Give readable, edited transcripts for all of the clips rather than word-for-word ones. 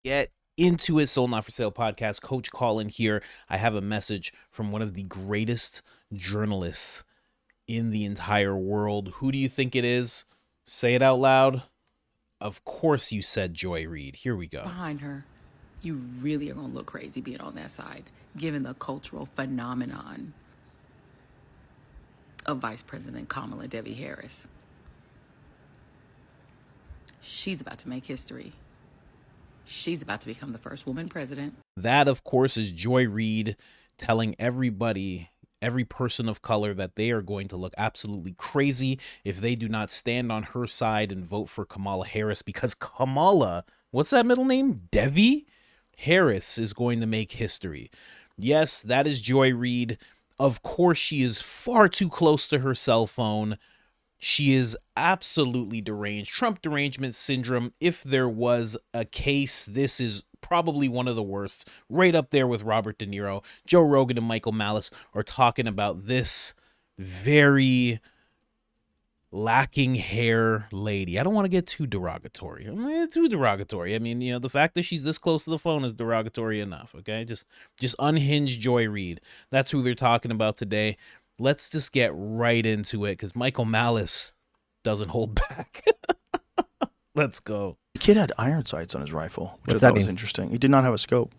Get into it. Sold Not For Sale podcast. Coach Colin here. I have a message from one of the greatest journalists in the entire world. Who do you think it is? Say it out loud. Of course you said Joy Reid. Here we go. Behind her, you really are going to look crazy being on that side, given the cultural phenomenon of Vice President Kamala Devi Harris. She's about to make history. She's about to become the first woman president. That, of course, is Joy Reid telling everybody, every person of color, that they are going to look absolutely crazy if they do not stand on her side and vote for Kamala Harris, because Kamala, what's that middle name? Devi Harris is going to make history. Yes, that is Joy Reid. Of course, she is far too close to her cell phone. She is absolutely deranged. Trump derangement syndrome. If there was a case, this is probably one of the worst. Right up there with Robert De Niro. Joe Rogan and Michael Malice are talking about this very lacking hair lady. I don't want to get too derogatory. I'm not too derogatory. I mean, you know, the fact that she's this close to the phone is derogatory enough, okay? Just unhinged Joy Reid. That's who they're talking about today. Let's just get right into it, because Michael Malice doesn't hold back. Let's go. The kid had iron sights on his rifle, which What's I that thought was mean? interesting. He did not have a scope.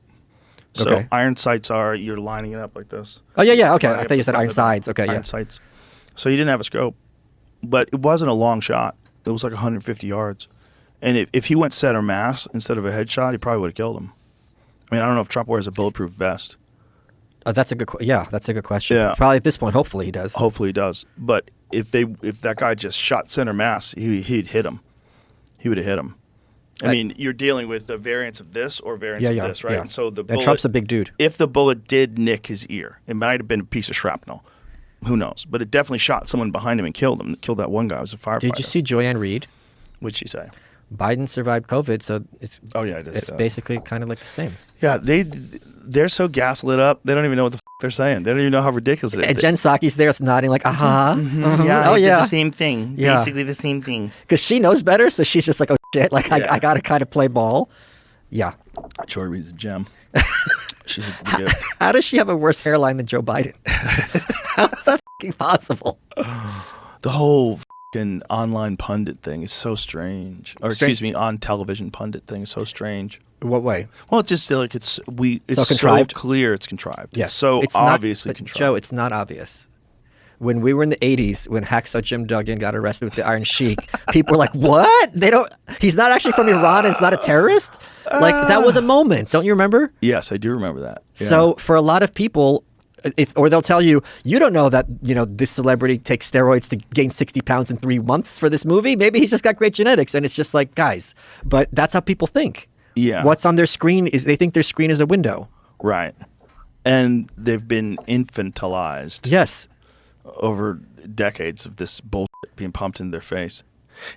So Okay. iron sights are, you're lining it up like this. Oh, yeah. Okay. Lining I up thought you the said front iron of the- sides. Okay, yeah. Iron sights. So he didn't have a scope, but it wasn't a long shot. It was like 150 yards. And if he went center mass instead of a headshot, he probably would have killed him. I mean, I don't know if Trump wears a bulletproof vest. That's a good. That's a good question. Yeah. Probably at this point. Hopefully he does. Hopefully he does. But if that guy just shot center mass, he'd hit him. He would have hit him. I mean, you're dealing with the variance of this or variance of this, right? Yeah. And so the And bullet, Trump's a big dude. if the bullet did nick his ear, it might have been a piece of shrapnel. Who knows? But it definitely shot someone behind him and killed him. Killed that one guy who was a firefighter. Did you see Joyanne Reid? What'd she say? Biden survived COVID, so it's Oh, yeah, I did see it's that. basically kind of like the same. Yeah, they're so gaslit up, they don't even know what the they're saying. They don't even know how ridiculous it is. And Jen Psaki's there nodding like, aha. Yeah, Oh, he did yeah. the same thing. Yeah. Basically the same thing. Because she knows better, so she's just like, oh, shit. Like, Yeah. I got to kind of play ball. Yeah. Joy Reid's a gem. She's a gift. How does she have a worse hairline than Joe Biden? How is that fucking possible? The whole fucking online pundit thing is so strange. Or excuse me, on television pundit thing is so strange. What way? Well, it's just like it's so contrived? clear it's contrived. Yeah. It's so It's not- obviously but contrived. Joe, it's not obvious. When we were in the 80s, when Hacksaw Jim Duggan got arrested with the Iron Sheik, people were like, what? He's not actually from Iran. It's not a terrorist? Like, that was a moment. Don't you remember? Yes, I do remember that. Yeah. So for a lot of people, or they'll tell you, you don't know that, this celebrity takes steroids to gain 60 pounds in 3 months for this movie. Maybe he's just got great genetics. And it's just like, guys, but that's how people think. Yeah. What's on their screen is they think their screen is a window. Right. And they've been infantilized Yes. over decades of this bullshit being pumped into their face.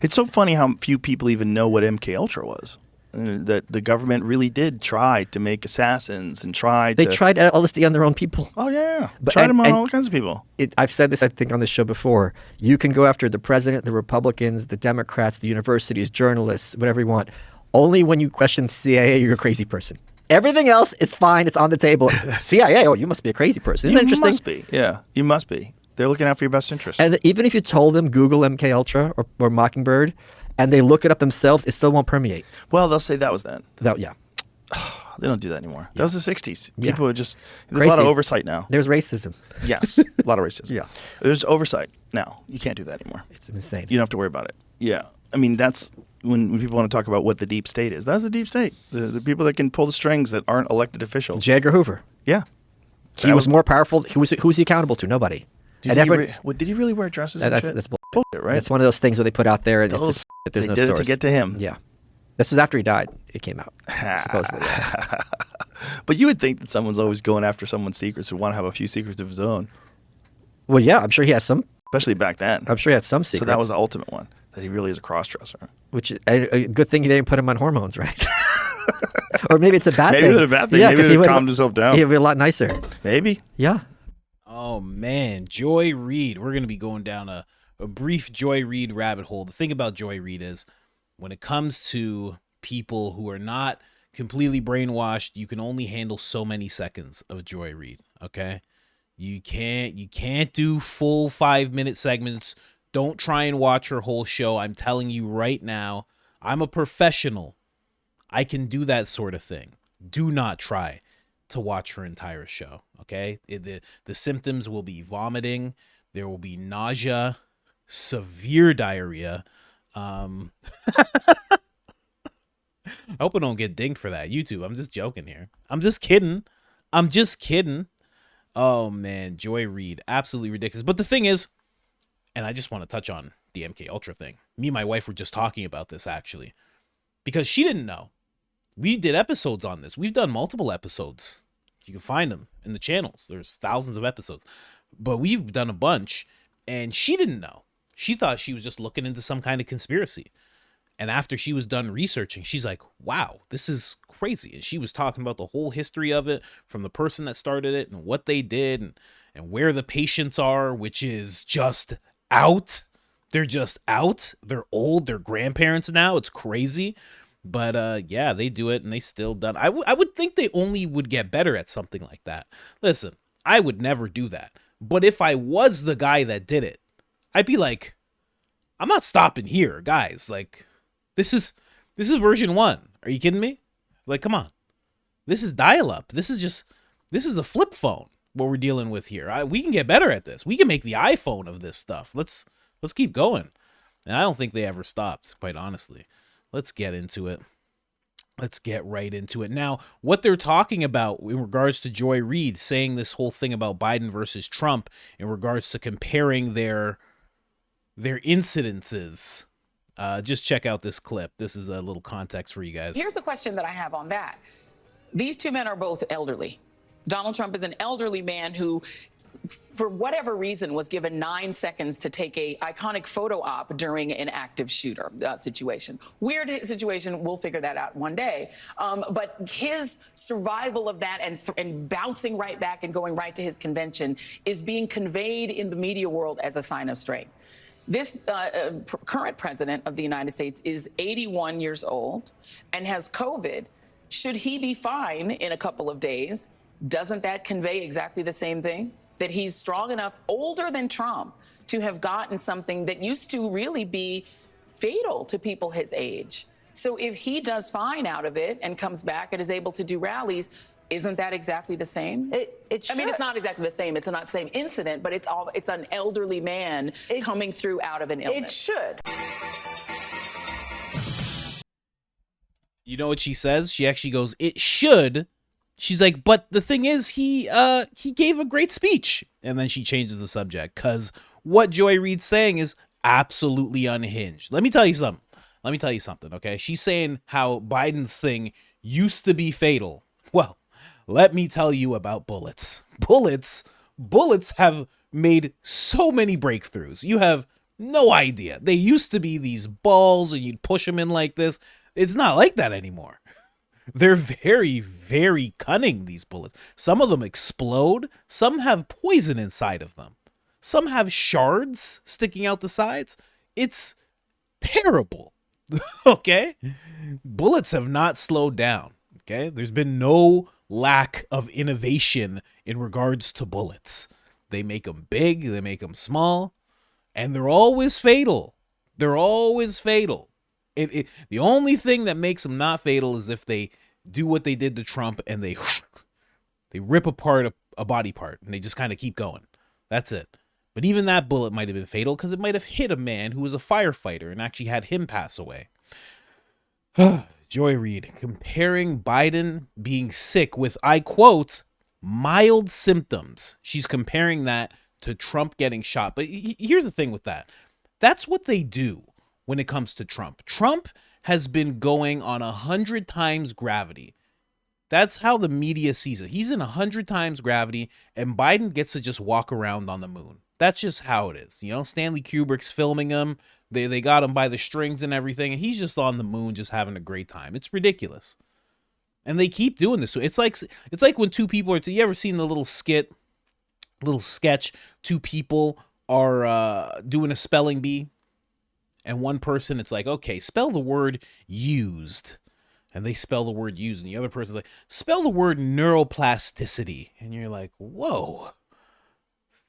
It's so funny how few people even know what MK Ultra was. That the government really did try to make assassins and They tried LSD on their own people. Oh yeah, But- tried them on and- all kinds of people. I've said this, I think, on the show before. You can go after the president, the Republicans, the Democrats, the universities, journalists, whatever you want. Only when you question CIA, you're a crazy person. Everything else, it's fine. It's on the table. CIA, oh, you must be a crazy person. Isn't that interesting? You must be. Yeah, you must be. They're looking out for your best interest. And even if you told them Google MK Ultra or Mockingbird, and they look it up themselves, it still won't permeate. Well, they'll say that was then. Yeah. They don't do that anymore. That was the 60s. Yeah. People are just, there's a lot of Crazy. oversight now. There's racism. Yes, a lot of racism. Yeah. There's oversight now. You can't do that anymore. It's insane. You don't have to worry about it. Yeah. I mean, that's when people want to talk about what the deep state is. That's the deep state. The people that can pull the strings that aren't elected officials. J. Edgar Hoover. Yeah. He was more powerful. Who's he accountable to? Nobody. Did he really wear dresses and shit? That's bullshit, right? That's one of those things where they put out there and it's Those- just, that there's they no did source. it to get to him. Yeah. This was after he died. It came out, supposedly. Yeah. But you would think that someone's always going after someone's secrets or want to have a few secrets of his own, Well, yeah, I'm sure he has some. especially back then. I'm sure he had some secrets. So that was the ultimate one, that he really is a cross-dresser. Which is a good thing he didn't put him on hormones, right? Or maybe it's a bad Maybe thing. it's a bad thing. Yeah, Maybe 'cause he he would calmed himself down. He'd be a lot nicer. Maybe. Yeah. Oh man, Joy Reid. We're going to be going down a brief Joy Reid rabbit hole. The thing about Joy Reid is when it comes to people who are not completely brainwashed. You can only handle so many seconds of Joy Reid, okay? You can't do full 5-minute segments. Don't try and watch her whole show. I'm telling you right now, I'm a professional. I can do that sort of thing. Do not try to watch her entire show, okay? The symptoms will be vomiting. There will be nausea, severe diarrhea. I hope I don't get dinged for that. YouTube, I'm just joking here. I'm just kidding. Oh, man, Joy Reid, absolutely ridiculous. But the thing is, and I just want to touch on the MK Ultra thing. Me and my wife were just talking about this, actually, because she didn't know. We did episodes on this. We've done multiple episodes. You can find them in the channels. There's thousands of episodes. But we've done a bunch, and she didn't know. She thought she was just looking into some kind of conspiracy. And after she was done researching, she's like, wow, this is crazy. And she was talking about the whole history of it from the person that started it and what they did and where the patients are, which is just out. They're just out. They're old. They're grandparents now. It's crazy. But yeah, they do it and they still done. I would think they only would get better at something like that. Listen, I would never do that. But if I was the guy that did it, I'd be like, I'm not stopping here, guys. Like, this is version 1. Are you kidding me? Like, come on. This is dial-up. This is a flip phone, what we're dealing with here. We can get better at this. We can make the iPhone of this stuff. Let's keep going. And I don't think they ever stopped, quite honestly. Let's get into it. Let's get right into it. Now, what they're talking about in regards to Joy Reid saying this whole thing about Biden versus Trump in regards to comparing their incidences. Just check out this clip. This is a little context for you guys. Here's the question that I have on that. These two men are both elderly. Donald Trump is an elderly man who, for whatever reason, was given 9 seconds to take a iconic photo op during an active shooter situation. Weird situation. We'll figure that out one day. But his survival of that and bouncing right back and going right to his convention is being conveyed in the media world as a sign of strength. This current president of the United States is 81 years old and has COVID. Should he be fine in a couple of days? Doesn't that convey exactly the same thing? That he's strong enough, older than Trump, to have gotten something that used to really be fatal to people his age. So if he does fine out of it and comes back and is able to do rallies, isn't that exactly the same? It should. I mean, it's not exactly the same. It's not the same incident, but it's an elderly man coming through out of an illness. It should. You know what she says? She actually goes, "It should." She's like, but the thing is, he gave a great speech. And then she changes the subject because what Joy Reid's saying is absolutely unhinged. Let me tell you something, okay? She's saying how Biden's thing used to be fatal. Well, let me tell you about bullets. Bullets have made so many breakthroughs. You have no idea. They used to be these balls and you'd push them in like this. It's not like that anymore. They're very, very cunning, these bullets. Some of them explode. Some have poison inside of them. Some have shards sticking out the sides. It's terrible. Okay? Bullets have not slowed down. Okay? There's been no lack of innovation in regards to bullets. They make them big, they make them small, and they're always fatal. They're always fatal. The only thing that makes them not fatal is if they do what they did to Trump and they rip apart a body part and they just kind of keep going. That's it. But even that bullet might have been fatal because it might have hit a man who was a firefighter and actually had him pass away. Joy Reid comparing Biden being sick with, I quote, mild symptoms. She's comparing that to Trump getting shot. But here's the thing with that. That's what they do when it comes to Trump. Trump has been going on 100 times gravity. That's how the media sees it. He's in 100 times gravity, and Biden gets to just walk around on the moon. That's just how it is. You know, Stanley Kubrick's filming him. They got him by the strings and everything, and he's just on the moon just having a great time. It's ridiculous. And they keep doing this. So it's like when two people are, you ever seen the little sketch, two people are doing a spelling bee? And one person, it's like, okay, spell the word used. and they spell the word use, and the other person's like, spell the word neuroplasticity. And you're like, whoa,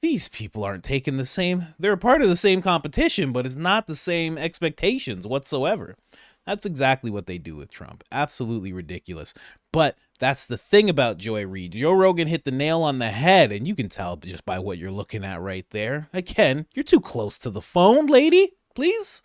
these people aren't taking the same, they're a part of the same competition, but it's not the same expectations whatsoever. That's exactly what they do with Trump. Absolutely ridiculous. But that's the thing about Joy Reid. Joe Rogan hit the nail on the head, and you can tell just by what you're looking at right there. Again, you're too close to the phone, lady. Please.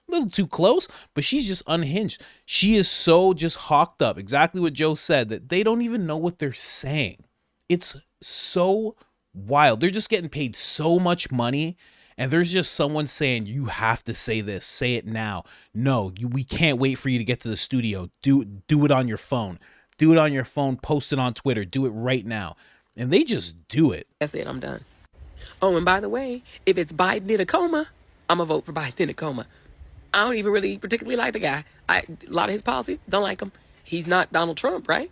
A little too close, but she's just unhinged. She is so just hawked up. Exactly what Joe said, that they don't even know what they're saying. It's so wild. They're just getting paid so much money, and there's just someone saying, you have to say this, say it now. No, we can't wait for you to get to the studio. Do it on your phone. Do it on your phone, post it on Twitter, do it right now. And they just do it. That's it, I'm done. Oh, and by the way, if it's Biden in a coma, I'm going to vote for Biden in a coma. I don't even really particularly like the guy. A lot of his policies, don't like him. He's not Donald Trump, right?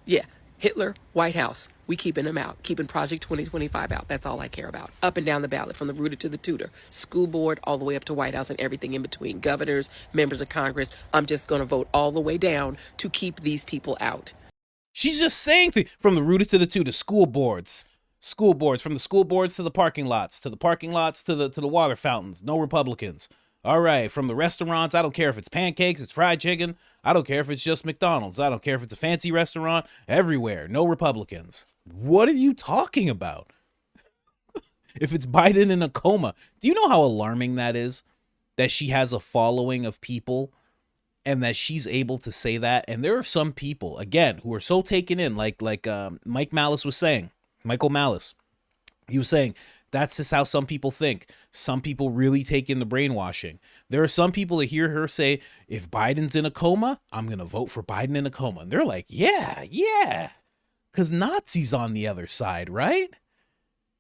Yeah, Hitler, White House. We keeping him out, keeping Project 2025 out. That's all I care about. Up and down the ballot, from the rooter to the tutor, school board, all the way up to White House and everything in between. Governors, members of Congress. I'm just going to vote all the way down to keep these people out. She's just saying things from the rooter to the tutor, school boards, from the school boards to the parking lots, to the water fountains. No Republicans. All right, from the restaurants, I don't care if it's pancakes, it's fried chicken. I don't care if it's just McDonald's. I don't care if it's a fancy restaurant. Everywhere, no Republicans. What are you talking about? If it's Biden in a coma, do you know how alarming that is? That she has a following of people and that she's able to say that. And there are some people, again, who are so taken in, like Michael Malice was saying, he was saying, that's just how some people think. Some people really take in the brainwashing. There are some people that hear her say, if Biden's in a coma, I'm going to vote for Biden in a coma. And they're like, yeah. Because Nazi's on the other side, right?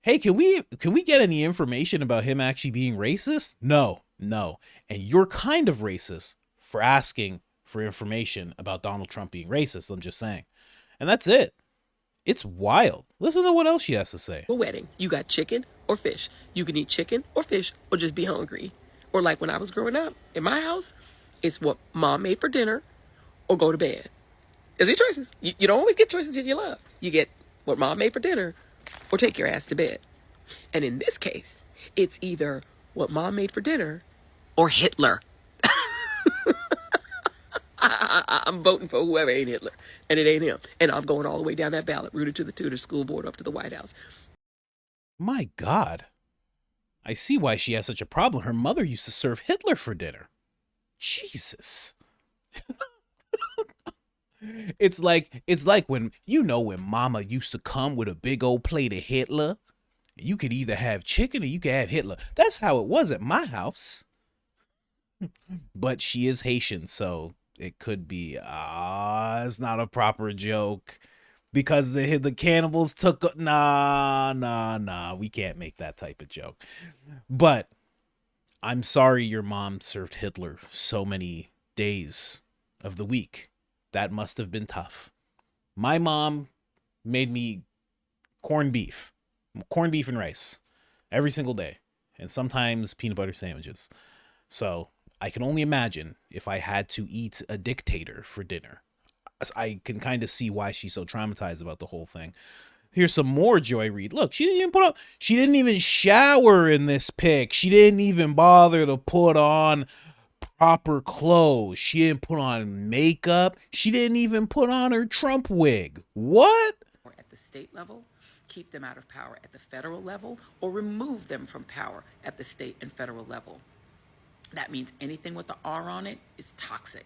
Hey, can we get any information about him actually being racist? No. And you're kind of racist for asking for information about Donald Trump being racist. I'm just saying. And that's it. It's wild. Listen to what else she has to say. A wedding, you got chicken or fish. You can eat chicken or fish or just be hungry. Or like when I was growing up, in my house, it's what mom made for dinner or go to bed. There's your choices. You don't always get choices that you love. You get what mom made for dinner or take your ass to bed. And in this case, it's either what mom made for dinner or Hitler. I'm voting for whoever ain't Hitler, and it ain't him. And I'm going all the way down that ballot, rooted to the tutor, school board, up to the White House. My God. I see why she has such a problem. Her mother used to serve Hitler for dinner. Jesus. It's like when mama used to come with a big old plate of Hitler. You could either have chicken or you could have Hitler. That's how it was at my house. But she is Haitian, so it could be, it's not a proper joke because the cannibals took, nah, we can't make that type of joke. But I'm sorry your mom served Hitler so many days of the week. That must have been tough. My mom made me corned beef and rice every single day, and sometimes peanut butter sandwiches. So I can only imagine if I had to eat a dictator for dinner. I can kind of see why she's so traumatized about the whole thing. Here's some more Joy Reid. Look, she didn't even shower in this pic. She didn't even bother to put on proper clothes. She didn't put on makeup. She didn't even put on her Trump wig. What? Or at the state level, keep them out of power at the federal level, or remove them from power at the state and federal level. That means anything with the R on it is toxic.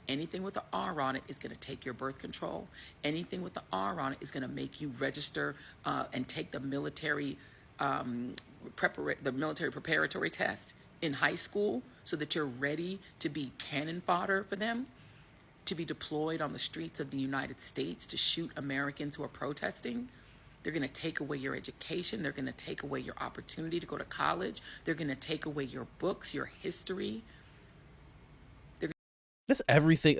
Anything with the R on it is going to take your birth control. Anything with the R on it is going to make you register and take the military preparatory test in high school so that you're ready to be cannon fodder for them, to be deployed on the streets of the United States to shoot Americans who are protesting. They're going to take away your education. They're going to take away your opportunity to go to college. They're going to take away your books, your history. That's everything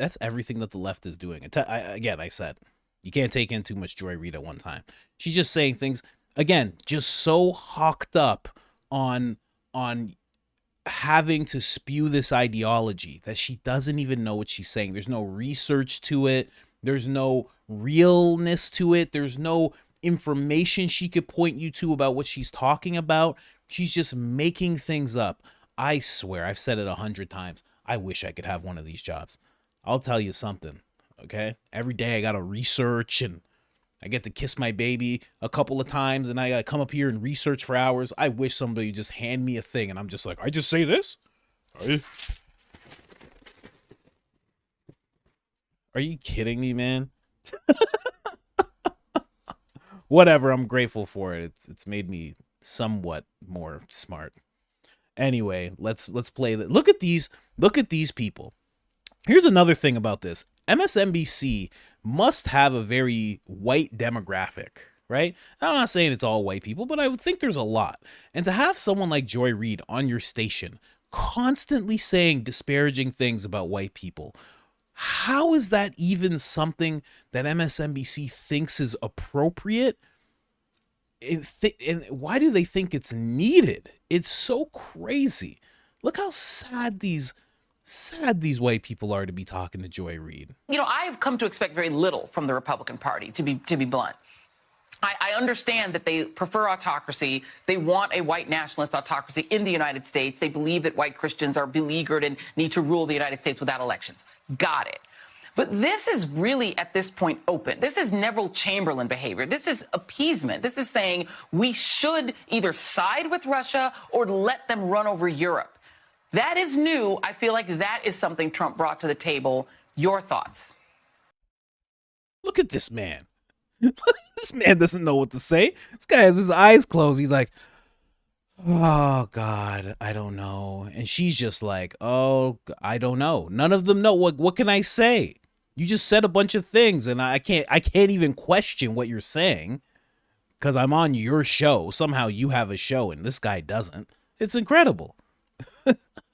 that the left is doing. I said, you can't take in too much Joy Reid at one time. She's just saying things, again, just so hawked up on having to spew this ideology that she doesn't even know what she's saying. There's no research to it. There's no realness to it. There's no information she could point you to about what she's talking about. She's just making things up. I swear, I've said it 100 times. I wish I could have one of these jobs. I'll tell you something, okay? Every day I got to research, and I get to kiss my baby a couple of times, and I got to come up here and research for hours. I wish somebody would just hand me a thing, and I'm just like, I just say this? Are you kidding me, man? Whatever, I'm grateful for it. It's made me somewhat more smart. Anyway, let's play that. Look at these people. Here's another thing about this. MSNBC must have a very white demographic, right? I'm not saying it's all white people, but I would think there's a lot. And to have someone like Joy Reid on your station constantly saying disparaging things about white people, how is that even something that MSNBC thinks is appropriate? And why do they think it's needed? It's so crazy. Look how sad these white people are to be talking to Joy Reid. You know, I've come to expect very little from the Republican Party, to be blunt. I understand that they prefer autocracy. They want a white nationalist autocracy in the United States. They believe that white Christians are beleaguered and need to rule the United States without elections. Got it. But this is really, at this point, open. This is Neville Chamberlain behavior. This is appeasement. This is saying we should either side with Russia or let them run over Europe. That is new. I feel like that is something Trump brought to the table. Your thoughts? Look at this man. This man doesn't know what to say. This guy has his eyes closed. He's like, oh, God, I don't know. And she's just like, oh, I don't know. None of them know. What can I say? You just said a bunch of things, and I can't even question what you're saying because I'm on your show. Somehow you have a show, and this guy doesn't. It's incredible.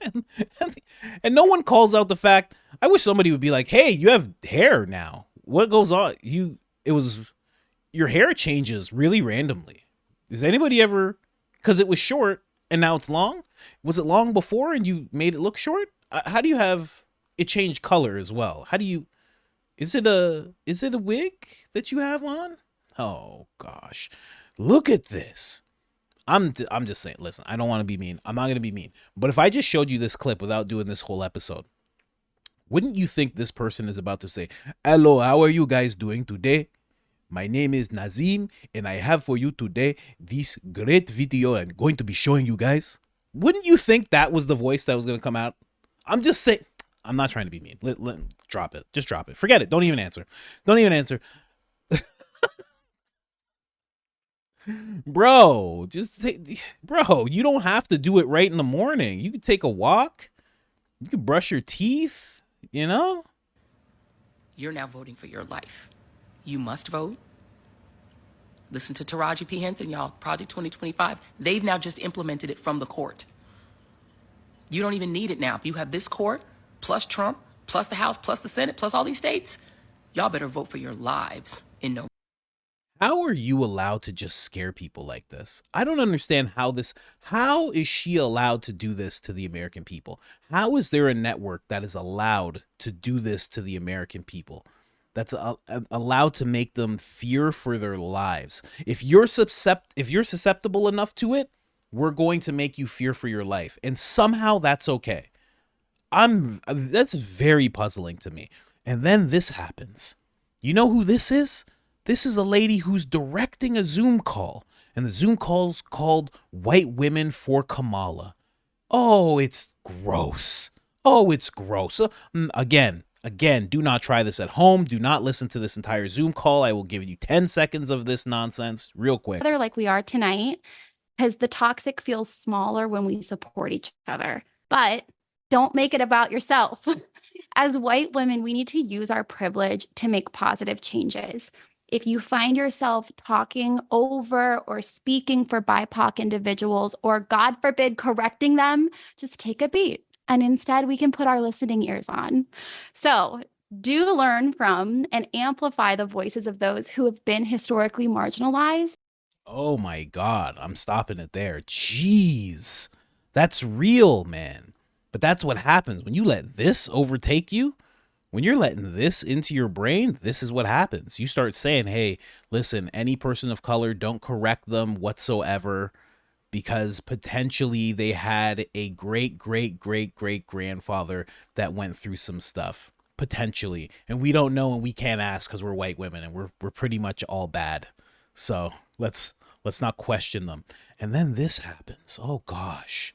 And no one calls out the fact. I wish somebody would be like, hey, you have hair now. What goes on? Your hair changes really randomly. Does anybody ever, because it was short and now it's long? Was it long before and you made it look short? How do you have it change color as well? Is it a wig that you have on? Oh gosh. Look at this. I'm just saying, listen, I don't want to be mean. I'm not going to be mean. But if I just showed you this clip without doing this whole episode, wouldn't you think this person is about to say, hello, how are you guys doing today? My name is Nazim, and I have for you today this great video I'm going to be showing you guys. Wouldn't you think that was the voice that was going to come out? I'm just saying, I'm not trying to be mean. Drop it. Just drop it. Forget it. Don't even answer. Bro, you don't have to do it right in the morning. You can take a walk. You can brush your teeth, you know? You're now voting for your life. You must vote. Listen to Taraji P. Henson, y'all. Project 2025. They've now just implemented it from the court. You don't even need it now. You have this court, plus Trump, plus the House, plus the Senate, plus all these states. Y'all better vote for your lives in November. How are you allowed to just scare people like this? I don't understand how is she allowed to do this to the American people? How is there a network that is allowed to do this to the American people? That's allowed to make them fear for their lives. If you're susceptible enough to it, we're going to make you fear for your life. And somehow that's okay. That's very puzzling to me. And then this happens. You know who this is? This is a lady who's directing a Zoom call. And the Zoom call's called White Women for Kamala. Oh, it's gross. Again, do not try this at home. Do not listen to this entire Zoom call. I will give you 10 seconds of this nonsense real quick. Like we are tonight, because the toxic feels smaller when we support each other. But don't make it about yourself. As white women, we need to use our privilege to make positive changes. If you find yourself talking over or speaking for BIPOC individuals, or God forbid, correcting them, just take a beat. And instead, we can put our listening ears on. So do learn from and amplify the voices of those who have been historically marginalized. Oh my God, I'm stopping it there. Jeez. That's real, man. But that's what happens when you let this overtake you. When you're letting this into your brain, this is what happens. You start saying, hey, listen, any person of color, don't correct them whatsoever, because potentially they had a great, great, great, great grandfather that went through some stuff. Potentially. And we don't know, and we can't ask because we're white women and we're pretty much all bad. So let's not question them. And then this happens. Oh gosh.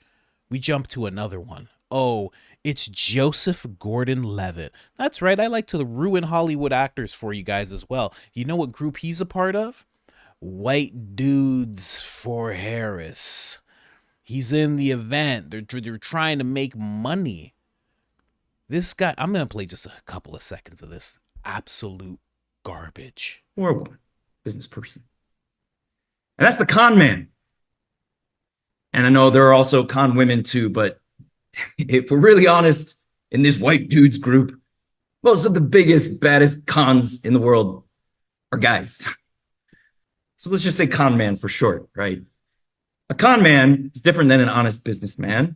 We jump to another one. Oh, it's Joseph Gordon-Levitt. That's right. I like to ruin Hollywood actors for you guys as well. You know what group he's a part of? White Dudes for Harris. He's in the event. They're trying to make money. This guy, I'm going to play just a couple of seconds of this absolute garbage. Or a woman, business person. And that's the con man. And I know there are also con women too, but if we're really honest, in this white dudes group, most of the biggest, baddest cons in the world are guys. So let's just say con man for short, right? A con man is different than an honest businessman.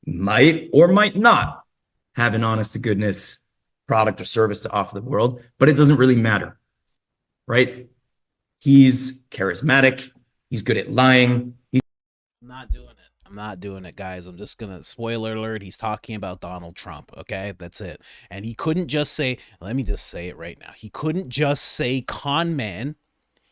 Might or might not have an honest to goodness product or service to offer the world, but it doesn't really matter, right? He's charismatic. He's good at lying. I'm not doing it. I'm not doing it, guys. I'm just going to, spoiler alert, he's talking about Donald Trump, okay? That's it. And he couldn't just say, let me just say it right now. He couldn't just say con man.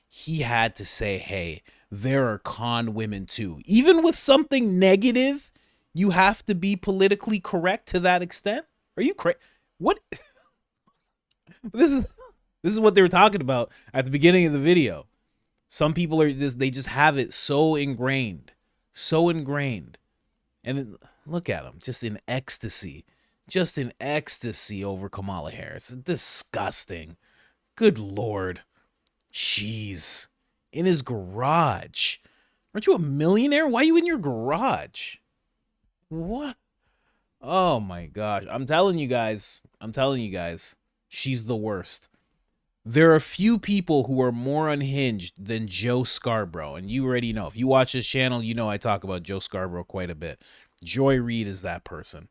He had to say, hey, there are con women too. Even with something negative, you have to be politically correct to that extent? Are you crazy? What? This is what they were talking about at the beginning of the video. Some people are just, they just have it so ingrained. So ingrained. And look at him, just in ecstasy over Kamala Harris. Disgusting. Good Lord. Jeez. In his garage. Aren't you a millionaire? Why are you in your garage? What? Oh my gosh. I'm telling you guys. She's the worst. There are a few people who are more unhinged than Joe Scarborough. And you already know. If you watch this channel, you know I talk about Joe Scarborough quite a bit. Joy Reid is that person.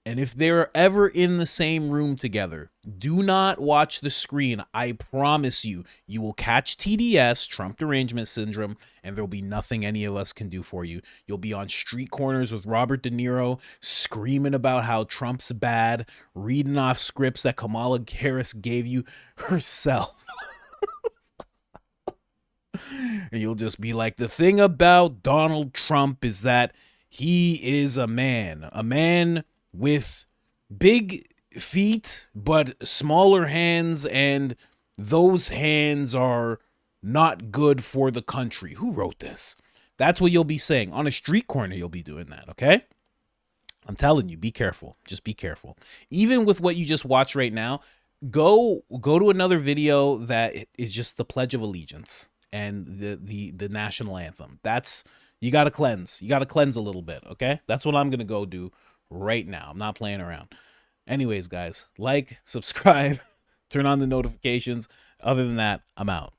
And if they're ever in the same room together, do not watch the screen. I promise you, you will catch TDS, Trump derangement syndrome, and there'll be nothing any of us can do for you. You'll be on street corners with Robert De Niro, screaming about how Trump's bad, reading off scripts that Kamala Harris gave you herself. And you'll just be like, the thing about Donald Trump is that he is a man with big feet but smaller hands, and those hands are not good for the country. Who wrote this? That's what you'll be saying. On a street corner, you'll be doing that, okay? I'm telling you, be careful. Just be careful. Even with what you just watched right now, go to another video that is just the Pledge of Allegiance and the national anthem. That's, you got to cleanse. You got to cleanse a little bit, okay? That's what I'm going to go do right now. I'm not playing around. Anyways, guys, like, subscribe, turn on the notifications. Other than that, I'm out.